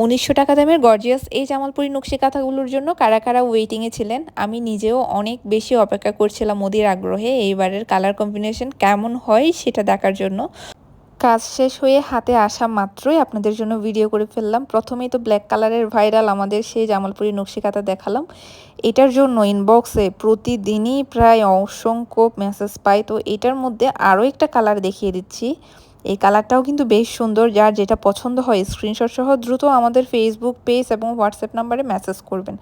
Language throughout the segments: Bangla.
১৯০০ টাকা দামের গর্জিয়াস এই জামালপুরি নকশি কাঁথাগুলোর জন্য কারা কারা ওয়েটিংয়ে ছিলেন। আমি নিজেও অনেক বেশি অপেক্ষা করছিলাম অধীর আগ্রহে এইবারের কালার কম্বিনেশন কেমন হয় সেটা দেখার জন্য। কাজ শেষ হয়ে হাতে আসা মাত্রই আপনাদের জন্য ভিডিও করে ফেললাম। প্রথমেই তো ব্ল্যাক কালারের ভাইরাল আমাদের সেই জামালপুরি নকশি কাঁথা দেখালাম। এটার জন্য ইনবক্সে প্রতিদিনই প্রায় অসংখ্য মেসেজ পাই। তো এটার মধ্যে আরও একটা কালার দেখিয়ে দিচ্ছি। এই কালারটাও কিন্তু বেশ সুন্দর। যার যেটা পছন্দ হয় স্ক্রিনশট সহ দ্রুত আমাদের ফেসবুক পেজ এবং হোয়াটসঅ্যাপ নাম্বারে মেসেজ করবেন।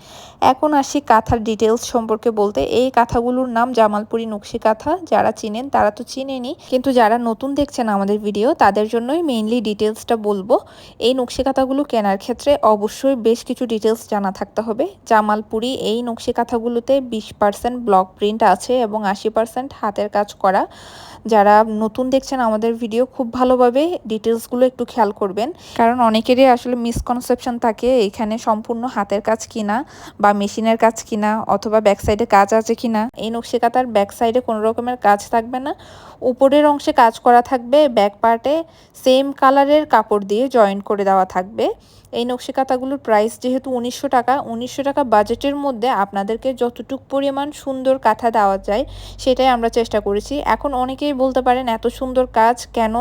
এখন আসি কাঁথার ডিটেলস সম্পর্কে বলতে। এই কাঁথাগুলোর নাম জামালপুরি নকশি কাঁথা। যারা চিনেন তারা তো চিনেনই, কিন্তু যারা নতুন দেখছেন আমাদের ভিডিও তাদের জন্যই মেইনলি ডিটেলসটা বলবো। এই নকশি কাঁথাগুলো কেনার ক্ষেত্রে অবশ্যই বেশ কিছু ডিটেলস জানা থাকতে হবে। জামালপুরি এই নকশি কাঁথাগুলোতে 20% ব্লক প্রিন্ট আছে এবং 80% হাতের কাজ করা। যারা নতুন দেখছেন আমাদের ভিডিও খুব ভালোভাবে ডিটেলসগুলো একটু খেয়াল করবেন, কারণ অনেকেরই আসলে মিসকনসেপশন থাকে এখানে সম্পূর্ণ হাতের কাজ কিনা বা মেশিনের কাজ কিনা অথবা ব্যাক সাইডে কাজ আছে কিনা। এই নকশি কাঁথার ব্যাক সাইডে কোনো রকমের কাজ থাকবে না, উপরের অংশে কাজ করা থাকবে, ব্যাক পার্টে সেম কালারের কাপড় দিয়ে জয়েন করে দেওয়া থাকবে। এই নকশি কাঁথাগুলোর প্রাইস যেহেতু ১৯০০ টাকা, ১৯০০ টাকা বাজেটের মধ্যে আপনাদেরকে যতটুকু পরিমাণ সুন্দর কাঁথা দেওয়া যায় সেটাই আমরা চেষ্টা করেছি। এখন অনেকেই বলতে পারেন এত সুন্দর কাজ কেন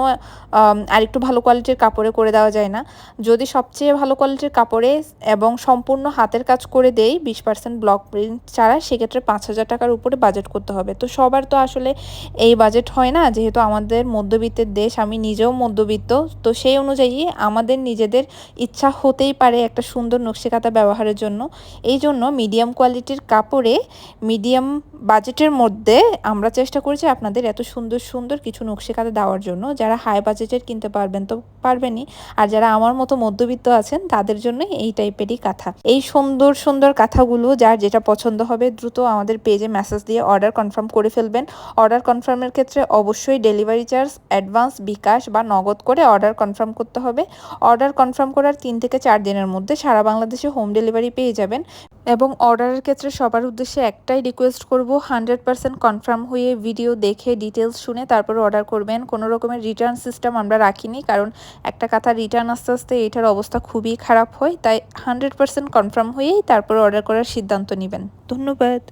আরেকটু ভালো কোয়ালিটির কাপড়ে করে দেওয়া যায় না। যদি সবচেয়ে ভালো কোয়ালিটির কাপড়ে এবং সম্পূর্ণ হাতের কাজ করে দেই 20% ব্লক প্রিন্ট ছাড়া, সেক্ষেত্রে ৫,০০০ টাকার উপরে বাজেট করতে হবে। তো সবার তো আসলে এই বাজেট হয় না, যেহেতু আমাদের মধ্যবিত্তের দেশ, আমি নিজেও মধ্যবিত্ত। তো সেই অনুযায়ী আমাদের নিজেদের ইচ্ছা হতেই পারে একটা সুন্দর নকশি কাঁথা ব্যবহারের জন্য। এই জন্য মিডিয়াম কোয়ালিটির কাপড়ে মিডিয়াম বাজেটের মধ্যে আমরা চেষ্টা করেছি আপনাদের এত সুন্দর সুন্দর কিছু নকশি কাঁথা দেওয়ার জন্য। যারা হাই বাজেটের কিনতে পারবেন তো পারবেনই, আর যারা আমার মতো মধ্যবিত্ত আছেন তাদের জন্য এই টাইপেরই কাঁথা। এই সুন্দর সুন্দর কাঁথাগুলো যার যেটা পছন্দ হবে দ্রুত আমাদের পেজে মেসেজ দিয়ে অর্ডার কনফার্ম করে ফেলবেন। অর্ডার কনফার্মের ক্ষেত্রে অবশ্যই ডেলিভারি চার্জ অ্যাডভান্স, বিকাশ বা নগদ করে অর্ডার কনফার্ম করতে হবে। অর্ডার কনফার্ম করার 3 থেকে 4 দিনের মধ্যে সারা বাংলাদেশে হোম ডেলিভারি পেয়ে যাবেন। এবং অর্ডারের ক্ষেত্রে সবার উদ্দেশ্যে একটাই রিকোয়েস্ট করব, 100% কনফার্ম হয়ে ভিডিও দেখে ডিটেলস শুনে তারপর অর্ডার করবেন। কোনো রকমের রিটার্ন সিস্টেম আমরা রাখিনি, কারণ একটা কাঁথা রিটার্ন আস্তে আস্তে এটার অবস্থা খুবই খারাপ হয়। তাই 100% কনফার্ম হয়েই তারপর অর্ডার করার সিদ্ধান্ত নেবেন। ধন্যবাদ।